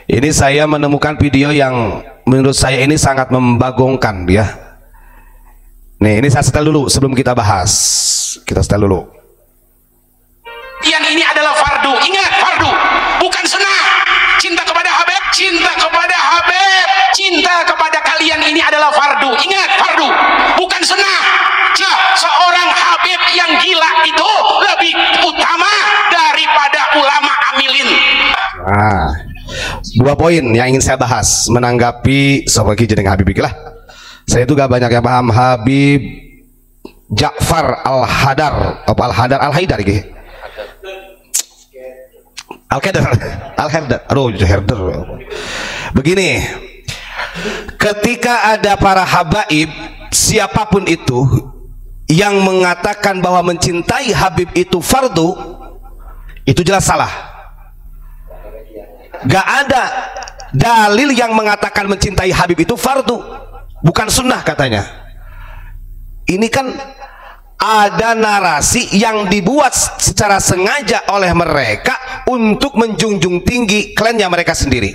Ini saya menemukan video yang menurut saya ini sangat membagongkan ya. Nih, ini saya setel dulu sebelum kita bahas. Kita setel dulu. Yang ini adalah fardu. Ingat, fardu, bukan sunnah. Cinta kepada Habib, cinta kepada Habib, cinta kepada kalian ini adalah fardu. Ingat, fardu, bukan sunnah. Seorang Habib yang gila itu lebih utama daripada ulama amilin. Nah, dua poin yang ingin saya bahas menanggapi Sobat Ki jeneng Habib lah. Saya itu gak banyak yang paham Habib Ja'far Al-Hadar apa Al-Hadar Al-Haidar gitu. Al-Hadar. Aduh, Herder. Begini, ketika ada para habaib siapapun itu yang mengatakan bahwa mencintai Habib itu fardu, itu jelas salah. Gak ada dalil yang mengatakan mencintai Habib itu fardu, bukan sunnah katanya. Ini kan ada narasi yang dibuat secara sengaja oleh mereka untuk menjunjung tinggi klaimnya mereka sendiri.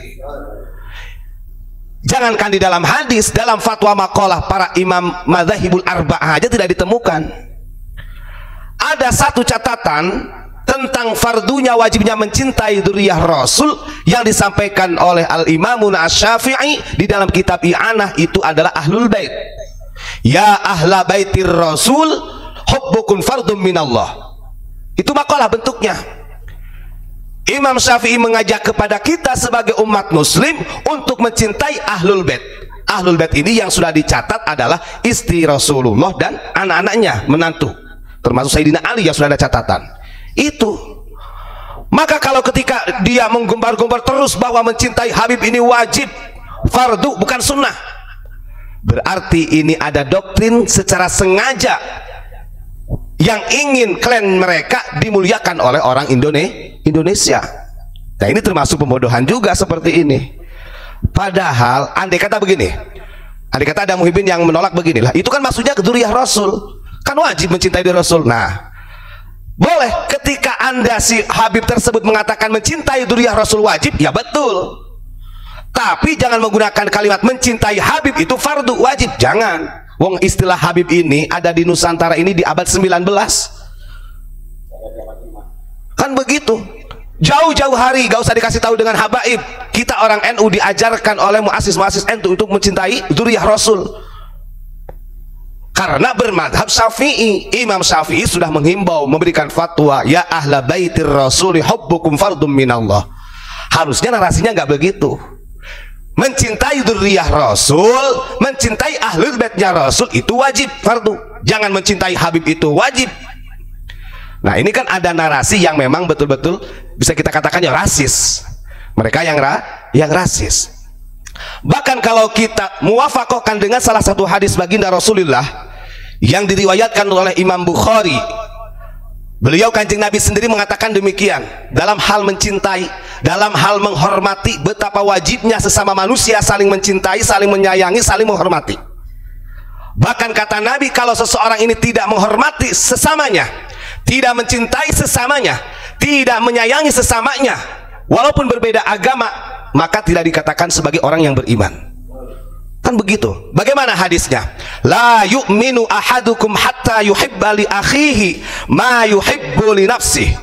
Jangankan di dalam hadis, dalam fatwa maqalah para imam madzhabul arba'ah aja tidak ditemukan. Ada satu catatan tentang fardunya wajibnya mencintai dzurriyyah Rasul yang disampaikan oleh Al-Imamun Asy-Syafi'i di dalam kitab I'anah, itu adalah Ahlul Bait. Ya ahla baitir Rasul hubbukum fardum minallah. Itu makalah bentuknya. Imam Syafi'i mengajak kepada kita sebagai umat muslim untuk mencintai Ahlul Bait. Ahlul Bait ini yang sudah dicatat adalah istri Rasulullah dan anak-anaknya, menantu, termasuk Sayyidina Ali yang sudah ada catatan. Itu. Maka kalau ketika dia menggembar-gembar terus bahwa mencintai Habib ini wajib, fardu, bukan sunnah, berarti ini ada doktrin secara sengaja yang ingin klan mereka dimuliakan oleh orang Indonesia. Nah, ini termasuk pembodohan juga seperti ini. Padahal andai kata begini, andai kata ada muhibin yang menolak beginilah, itu kan maksudnya dzurriyyah Rasul, kan wajib mencintai Rasul. Nah, boleh ketika Anda si Habib tersebut mengatakan mencintai dzurriyyah Rasul wajib, ya betul. Tapi jangan menggunakan kalimat mencintai Habib itu fardu wajib, jangan. Wong istilah Habib ini ada di Nusantara ini di abad 19. Kan begitu. Jauh-jauh hari gak usah dikasih tahu dengan habaib. Kita orang NU diajarkan oleh muassis-muassis NU untuk mencintai dzurriyyah Rasul. Karena bermadhab Syafi'i, Imam Syafi'i sudah menghimbau, memberikan fatwa, ya ahla baitir rasuli hubbukum fardum minallah. Harusnya narasinya nggak begitu. Mencintai dzurriyyah Rasul, mencintai ahlul baitnya Rasul itu wajib, fardu. Jangan mencintai Habib itu wajib. Nah, ini kan ada narasi yang memang betul-betul bisa kita katakan ya rasis. Mereka yang rasis. Bahkan kalau kita muwafaqahkan dengan salah satu hadis baginda Rasulullah yang diriwayatkan oleh Imam Bukhari, beliau Kanjeng Nabi sendiri mengatakan demikian dalam hal mencintai, dalam hal menghormati, betapa wajibnya sesama manusia saling mencintai, saling menyayangi, saling menghormati. Bahkan kata Nabi, kalau seseorang ini tidak menghormati sesamanya, tidak mencintai sesamanya, tidak menyayangi sesamanya, walaupun berbeda agama, maka tidak dikatakan sebagai orang yang beriman. Kan begitu. Bagaimana hadisnya? La yu'minu ahadukum hatta yuhibba li akhihi ma yuhibbu li nafsihi.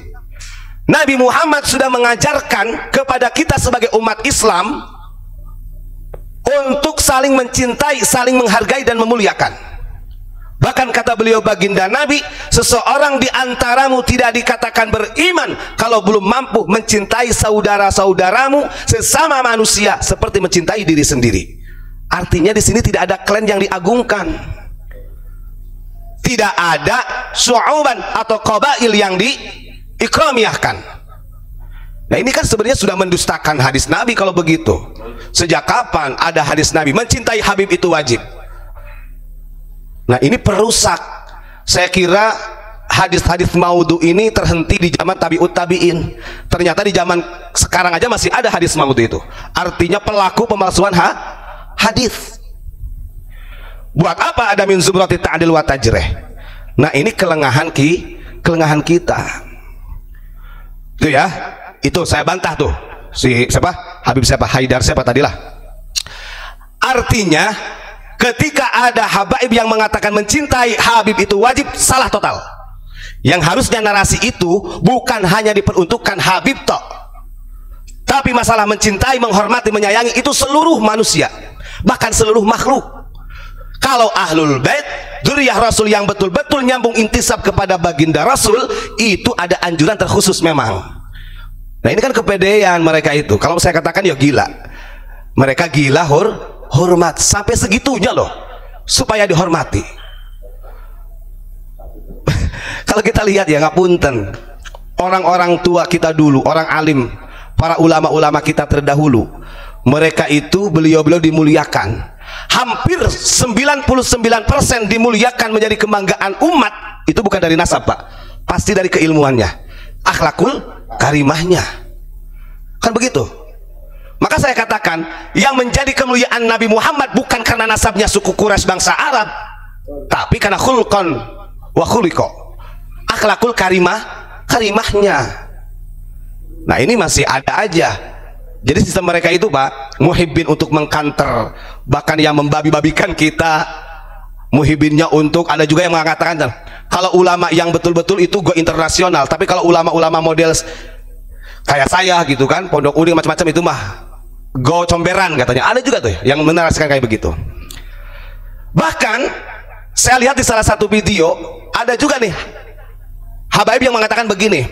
Nabi Muhammad sudah mengajarkan kepada kita sebagai umat Islam untuk saling mencintai, saling menghargai dan memuliakan. Bahkan kata beliau baginda Nabi, seseorang di antaramu tidak dikatakan beriman kalau belum mampu mencintai saudara-saudaramu sesama manusia seperti mencintai diri sendiri. Artinya di sini tidak ada klan yang diagungkan, tidak ada syu'uban atau qabail yang diikramiyahkan. Nah, ini kan sebenarnya sudah mendustakan hadis Nabi kalau begitu. Sejak kapan ada hadis Nabi mencintai Habib itu wajib? Nah, ini perusak. Saya kira hadis-hadis maudhu ini terhenti di zaman tabi'ut tabi'in. Ternyata di zaman sekarang aja masih ada hadis maudhu itu. Artinya pelaku pemalsuan hadis. Buat apa ada min zumrati ta'dil wa tajrih? Nah, ini kelengahan kita. Itu ya. Itu saya bantah tuh. si siapa? Habib siapa? Haidar siapa tadilah. Artinya ketika ada habaib yang mengatakan mencintai Habib itu wajib, salah total. Yang harusnya narasi itu bukan hanya diperuntukkan Habib tok, tapi masalah mencintai, menghormati, menyayangi itu seluruh manusia, bahkan seluruh makhluk. Kalau ahlul bait, dzurriyyah Rasul yang betul-betul nyambung intisab kepada baginda Rasul, itu ada anjuran terkhusus memang. Nah ini kan kepedean mereka itu. Kalau saya katakan ya gila. Mereka gila hormat sampai segitunya loh, supaya dihormati. Kalau kita lihat ya, ngapunten, orang-orang tua kita dulu, orang alim, para ulama-ulama kita terdahulu, mereka itu beliau-beliau dimuliakan. Hampir 99% dimuliakan menjadi kebanggaan umat. Itu bukan dari nasab, Pak, pasti dari keilmuannya, akhlakul karimahnya. Kan begitu. Maka saya katakan, yang menjadi kemuliaan Nabi Muhammad bukan karena nasabnya suku Quraisy bangsa Arab, tapi karena khulqan wa khuliqa, akhlakul karimahnya. Nah ini masih ada aja. Jadi sistem mereka itu, Pak, muhibbin untuk mengkanter, bahkan yang membabi-babikan kita. Muhibbinnya untuk, ada juga yang mengatakan kalau ulama yang betul-betul itu go internasional, tapi kalau ulama-ulama model kayak saya gitu kan, pondok uding macam-macam itu mah go comberan katanya. Ada juga tuh yang menarasikan kayak begitu. Bahkan saya lihat di salah satu video ada juga nih habaib yang mengatakan begini,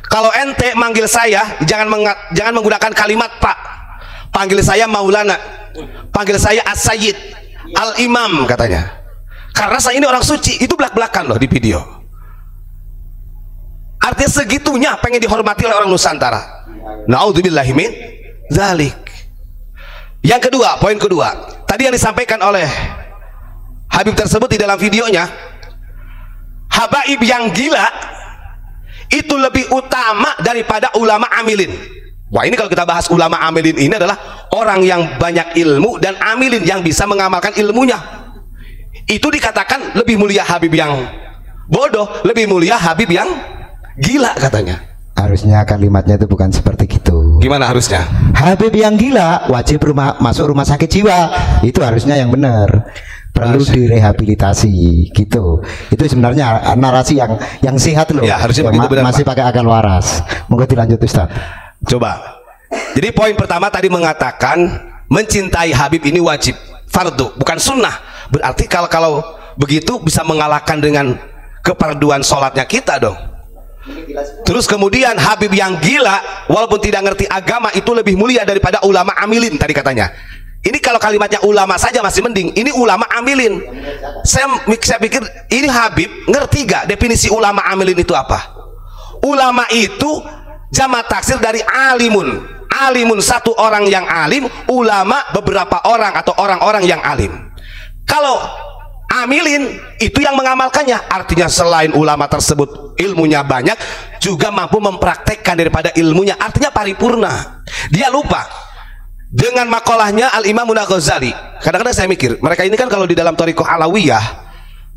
kalau ente manggil saya jangan menggunakan kalimat Pak, panggil saya Maulana, panggil saya As-Sayyid, Al-Imam katanya, karena saya ini orang suci. Itu belak-belakan loh di video. Artinya segitunya pengen dihormati oleh orang Nusantara. Na'udzubillahi min dzalik. Yang kedua, poin kedua, tadi yang disampaikan oleh Habib tersebut di dalam videonya, habaib yang gila itu lebih utama daripada ulama amilin. Wah, ini kalau kita bahas ulama amilin, ini adalah orang yang banyak ilmu dan amilin yang bisa mengamalkan ilmunya. Itu dikatakan lebih mulia habib yang bodoh, lebih mulia habib yang gila katanya. Harusnya kalimatnya itu bukan seperti itu. Gimana harusnya? Habib yang gila wajib masuk rumah sakit jiwa. Itu harusnya yang benar. Perlu direhabilitasi gitu. Itu sebenarnya narasi yang sehat loh. Ya, harusnya begitu, benar, masih pakai akal waras. Monggo dilanjut Ustaz. Coba. Jadi poin pertama tadi mengatakan mencintai Habib ini wajib, fardu, bukan sunnah. Berarti kalau begitu bisa mengalahkan dengan keparduan sholatnya kita dong. Terus kemudian Habib yang gila walaupun tidak ngerti agama itu lebih mulia daripada ulama amilin tadi katanya. Ini kalau kalimatnya ulama saja masih mending, ini ulama amilin. Saya pikir ini Habib ngerti gak definisi ulama amilin itu apa? Ulama itu jamak taksir dari alimun. Alimun satu orang yang alim, ulama beberapa orang atau orang-orang yang alim. Kalau amilin itu yang mengamalkannya, artinya selain ulama tersebut ilmunya banyak, juga mampu mempraktekkan daripada ilmunya, artinya paripurna. Dia lupa dengan makolahnya Al-Imam Ghazali. Kadang-kadang saya mikir, mereka ini kan kalau di dalam Thariqah Alawiyah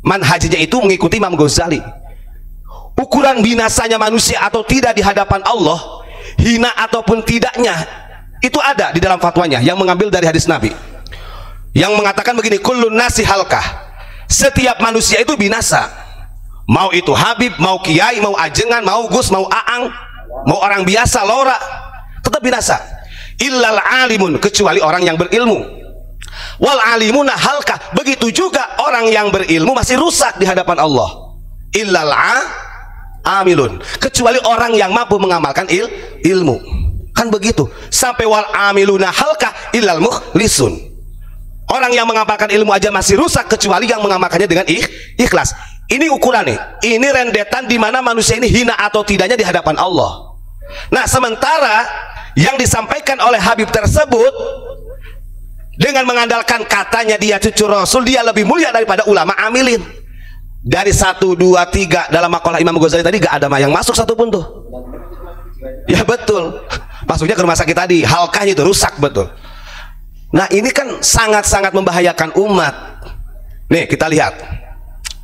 manhajnya itu mengikuti Imam Ghazali. Ukuran binasanya manusia atau tidak di hadapan Allah, hina ataupun tidaknya, itu ada di dalam fatwanya yang mengambil dari hadis Nabi yang mengatakan begini, kullun nasi halkah, setiap manusia itu binasa. Mau itu Habib, mau kiai, mau ajengan, mau gus, mau aang, mau orang biasa, lora, tetap binasa. Illal alimun, kecuali orang yang berilmu. Wal alimuna halkah, begitu juga orang yang berilmu masih rusak di hadapan Allah. Illal amilun, kecuali orang yang mampu mengamalkan ilmu. Kan begitu. Sampai wal amiluna halkah illal mukhlisun, orang yang mengamalkan ilmu aja masih rusak kecuali yang mengamalkannya dengan ikhlas. Ini ukurannya, ini rendetan di mana manusia ini hina atau tidaknya di hadapan Allah. Nah, sementara yang disampaikan oleh Habib tersebut dengan mengandalkan katanya dia cucu Rasul, dia lebih mulia daripada ulama amilin. Dari 1, 2, 3 dalam makalah Imam Ghazali tadi gak ada yang masuk satupun tuh. Ya betul, masuknya ke rumah sakit tadi, halkahnya itu rusak betul. Nah ini kan sangat-sangat membahayakan umat. Nih kita lihat,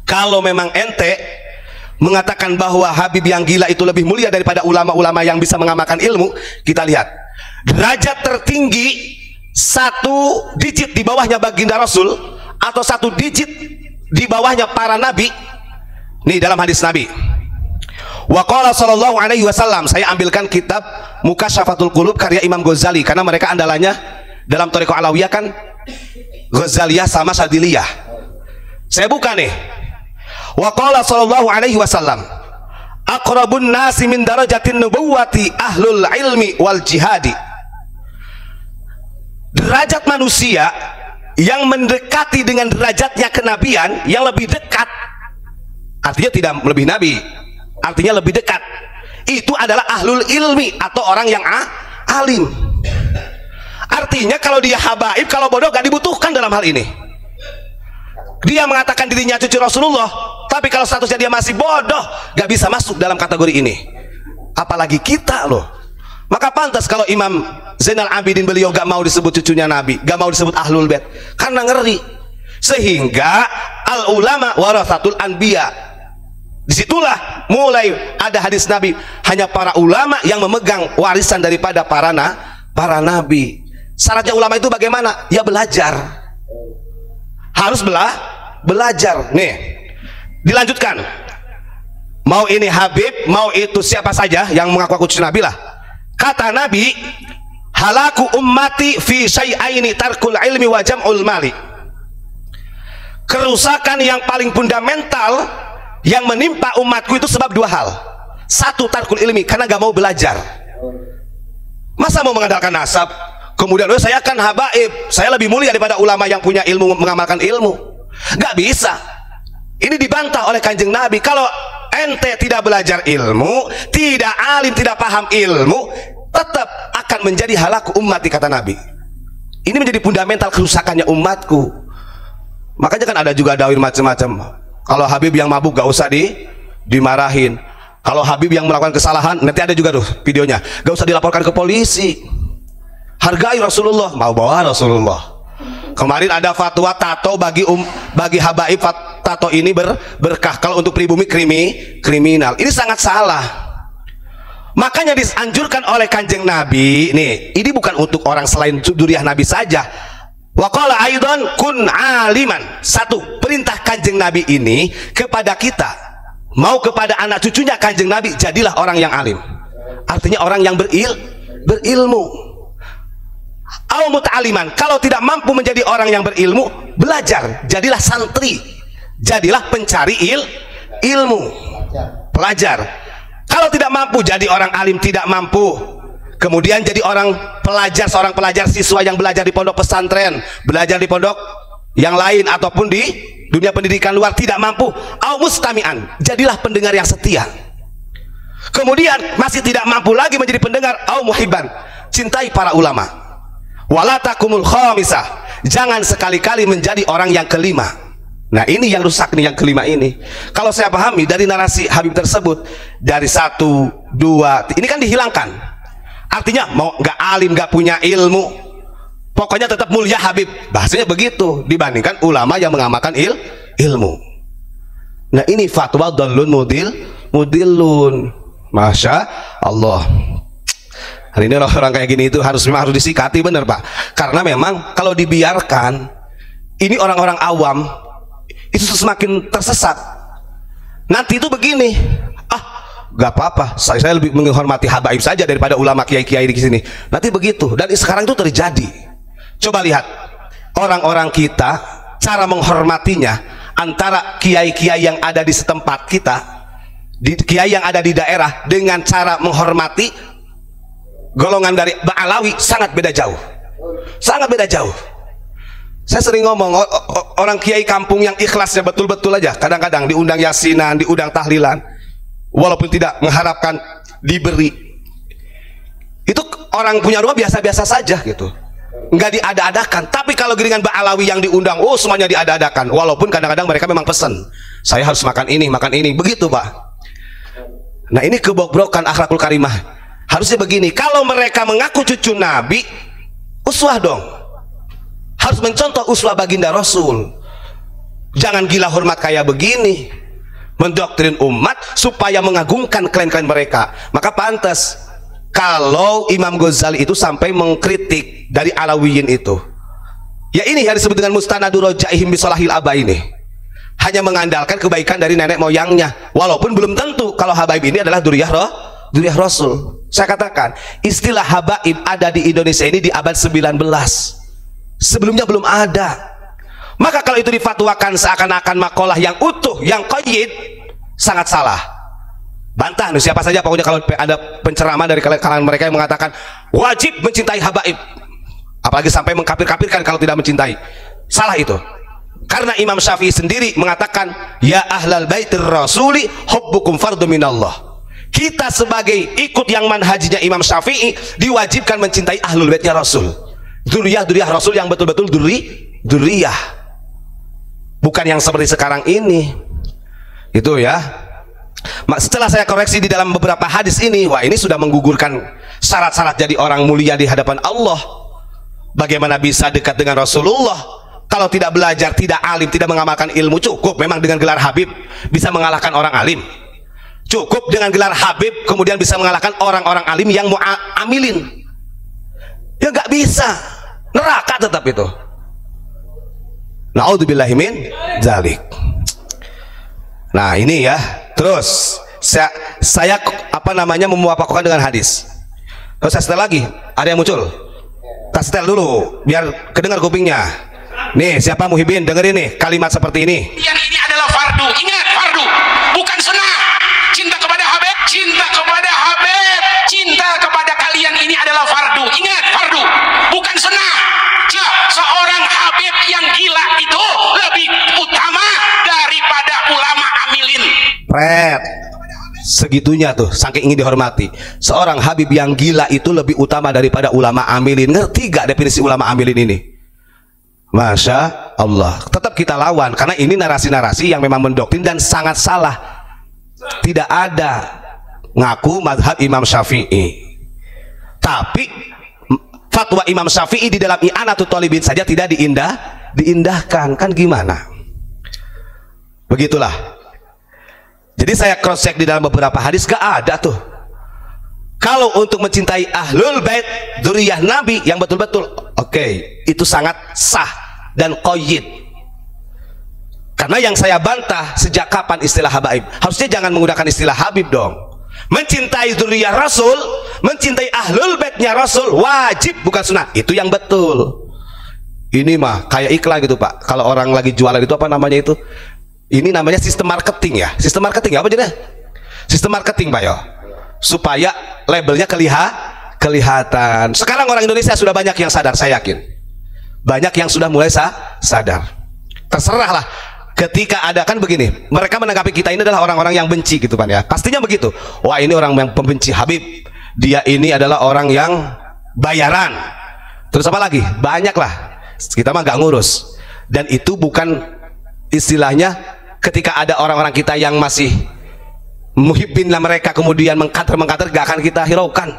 kalau memang ente mengatakan bahwa Habib yang gila itu lebih mulia daripada ulama-ulama yang bisa mengamalkan ilmu, kita lihat derajat tertinggi satu digit di bawahnya baginda Rasul atau satu digit di bawahnya para nabi. Nih dalam hadis Nabi, wa qala sallallahu alaihi wasallam, saya ambilkan kitab Mukasyafatul Qulub karya Imam Ghazali karena mereka andalannya dalam Thariqah Alawiyah kan Ghazaliyah sama Sadiliyah. Saya buka nih, wa qala sallallahu alaihi wasallam, aqrabun nasi min darajatin nubuwati ahlul ilmi wal jihadi. Derajat manusia yang mendekati dengan derajatnya kenabian yang lebih dekat, artinya tidak lebih nabi, artinya lebih dekat, itu adalah ahlul ilmi atau orang yang alim. Artinya kalau dia habaib, kalau bodoh gak dibutuhkan dalam hal ini. Dia mengatakan dirinya cucu Rasulullah, tapi kalau statusnya dia masih bodoh, gak bisa masuk dalam kategori ini. Apalagi kita loh. Maka pantas kalau Imam Zainal Abidin beliau gak mau disebut cucunya Nabi, gak mau disebut ahlul bait, karena ngeri. Sehingga al ulama warathatul anbiya. Disitulah mulai ada hadis Nabi, hanya para ulama yang memegang warisan daripada para nabi. Syaratnya ulama itu bagaimana? Ya belajar, harus belajar. Nih dilanjutkan, mau ini Habib, mau itu siapa saja yang mengaku cucu Nabi lah. Kata Nabi, halaku ummati fi syai'aini tarkul ilmi wa jam'ul mali. Kerusakan yang paling fundamental yang menimpa umatku itu sebab dua hal. Satu, tarkul ilmi, karena gak mau belajar. Masa mau mengandalkan nasab, kemudian saya kan habaib, saya lebih mulia daripada ulama yang punya ilmu, mengamalkan ilmu. Gak bisa. Ini dibantah oleh Kanjeng Nabi. Kalau ente tidak belajar ilmu, tidak alim, tidak paham ilmu, tetap akan menjadi halaku ummati, kata Nabi. Ini menjadi fundamental kerusakannya umatku. Makanya kan ada juga dawir macam-macam. Kalau Habib yang mabuk gak usah dimarahin. Kalau Habib yang melakukan kesalahan, nanti ada juga tuh videonya, gak usah dilaporkan ke polisi. Hargai Rasulullah, mau bawa Rasulullah. Kemarin ada fatwa tato bagi habaib, tato ini berkah. Kalau untuk pribumi kriminal. Ini sangat salah. Makanya dianjurkan oleh Kanjeng Nabi, nih, ini bukan untuk orang selain dzurriyyah Nabi saja. Wa qala aidan kun aliman. Satu, perintah Kanjeng Nabi ini kepada kita, mau kepada anak cucunya Kanjeng Nabi, jadilah orang yang alim. Artinya orang yang berilmu. Au muta'aliman, kalau tidak mampu menjadi orang yang berilmu, belajar, jadilah santri, jadilah pencari ilmu, pelajar. Kalau tidak mampu jadi orang alim, tidak mampu, kemudian jadi orang pelajar, seorang pelajar siswa yang belajar di pondok pesantren, belajar di pondok yang lain ataupun di dunia pendidikan luar, tidak mampu, au mustami'an, jadilah pendengar yang setia. Kemudian masih tidak mampu lagi menjadi pendengar, au muhibban, cintai para ulama. Wala takumul khamisah, jangan sekali-kali menjadi orang yang kelima. Nah ini yang rusak nih, yang kelima ini. Kalau saya pahami dari narasi Habib tersebut, dari 1, 2, ini kan dihilangkan. Artinya mau nggak alim, nggak punya ilmu, pokoknya tetap mulia Habib, bahasanya begitu, dibandingkan ulama yang mengamalkan ilmu. Nah ini fatwa dhalun mudillun. Masya Allah. Hari ini orang kayak gini itu harus disikati, bener Pak. Karena memang kalau dibiarkan, ini orang-orang awam itu semakin tersesat. Nanti itu begini, gak apa-apa, saya lebih menghormati habaib saja daripada ulama kiai-kiai di sini. Nanti begitu, dan sekarang itu terjadi. Coba lihat orang-orang kita, cara menghormatinya antara kiai-kiai yang ada di setempat kita, kiai yang ada di daerah, dengan cara menghormati golongan dari Ba'alawi sangat beda jauh. Sangat beda jauh. Saya sering ngomong, orang kiai kampung yang ikhlasnya betul-betul aja, kadang-kadang diundang yasinan, diundang tahlilan, walaupun tidak mengharapkan diberi, itu orang punya rumah biasa-biasa saja gitu, nggak diada-adakan. Tapi kalau giringan Ba'alawi yang diundang, semuanya diada-adakan, walaupun kadang-kadang mereka memang pesen, saya harus makan ini, begitu Pak. Nah ini kebobrokan akhlakul karimah. Harusnya begini, kalau mereka mengaku cucu Nabi, uswah dong, harus mencontoh uswah baginda Rasul. Jangan gila hormat kayak begini, mendoktrin umat supaya mengagungkan klaim-klaim mereka. Maka pantas kalau Imam Ghazali itu sampai mengkritik dari Alawiyin itu. Ya ini yang disebut dengan mustanadur rojaihim bisolahil aba ini. Hanya mengandalkan kebaikan dari nenek moyangnya. Walaupun belum tentu kalau habaib ini adalah duriyah Rasul. Saya katakan, istilah habaib ada di Indonesia ini di abad 19. Sebelumnya belum ada. Maka kalau itu difatwakan seakan-akan makalah yang utuh, yang qayyid, sangat salah. Bantah siapa saja pokoknya kalau ada penceramah dari kalangan mereka yang mengatakan wajib mencintai habaib, apalagi sampai mengkafir-kafirkan kalau tidak mencintai. Salah itu. Karena Imam Syafi'i sendiri mengatakan ya ahlal baitir rasuli hubbukum fardu minallah. Kita sebagai ikut yang manhajinya Imam Syafi'i diwajibkan mencintai ahlul baitnya Rasul, duriyah Rasul yang betul-betul duriyah, bukan yang seperti sekarang ini. Itu ya. Setelah saya koreksi di dalam beberapa hadis ini, wah ini sudah menggugurkan syarat-syarat jadi orang mulia di hadapan Allah. Bagaimana bisa dekat dengan Rasulullah kalau tidak belajar, tidak alim, tidak mengamalkan ilmu? Cukup memang dengan gelar Habib bisa mengalahkan orang alim. Cukup dengan gelar Habib kemudian bisa mengalahkan orang-orang alim yang mau amilin. Ya nggak bisa, neraka tetap itu. Na'udzubillahi min dzalik. Nah ini ya. Terus saya memuafakan dengan hadis. Terus saya setel lagi, ada yang muncul. Tak setel dulu biar kedengar kupingnya. Nih siapa Muhibin, dengerin nih kalimat seperti ini. Yang ini adalah fardu. Ingat, fardu, bukan sunnah. Cinta kepada Habib, cinta kepada Habib, cinta kepada kalian ini adalah fardu. Ingat, fardu, bukan sunnah. Seorang Habib yang gila itu lebih utama daripada ulama amilin. Segitunya tuh, saking ingin dihormati. Seorang Habib yang gila itu lebih utama daripada ulama amilin. Ngerti gak definisi ulama amilin ini? Masya Allah. Tetap kita lawan karena ini narasi-narasi yang memang mendoktrin dan sangat salah. Tidak ada ngaku mazhab Imam Syafi'i, tapi fatwa Imam Syafi'i di dalam I'anatul Thalibin saja tidak diindahkan. Kan gimana? Begitulah. Jadi saya cross check di dalam beberapa hadis, gak ada tuh. Kalau untuk mencintai ahlul bait dzurriyyah Nabi yang betul-betul oke, itu sangat sah dan qayyid. Karena yang saya bantah, sejak kapan istilah habaib? Harusnya jangan menggunakan istilah habib dong. Mencintai dzurriyyah Rasul, mencintai ahlul baitnya Rasul wajib, bukan sunnah. Itu yang betul. Ini mah kayak iklan gitu Pak. Kalau orang lagi jualan itu apa namanya itu? Ini namanya sistem marketing ya. Sistem marketing apa jadi? Sistem marketing Pak yo. Supaya labelnya kelihatan. Sekarang orang Indonesia sudah banyak yang sadar, saya yakin. Banyak yang sudah mulai sadar. Terserahlah. Ketika ada kan begini, mereka menanggapi kita ini adalah orang-orang yang benci gitu kan ya. Pastinya begitu. Wah ini orang yang pembenci Habib. Dia ini adalah orang yang bayaran. Terus apa lagi? Banyak lah. Kita mah nggak ngurus. Dan itu bukan istilahnya ketika ada orang-orang kita yang masih muhibbin lah mereka kemudian mengkater gak akan kita hiraukan.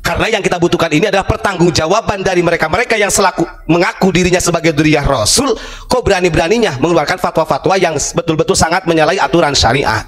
Karena yang kita butuhkan ini adalah pertanggungjawaban dari mereka yang selaku mengaku dirinya sebagai dzurriyyah Rasul, kok berani-beraninya mengeluarkan fatwa-fatwa yang betul-betul sangat menyalahi aturan syariat.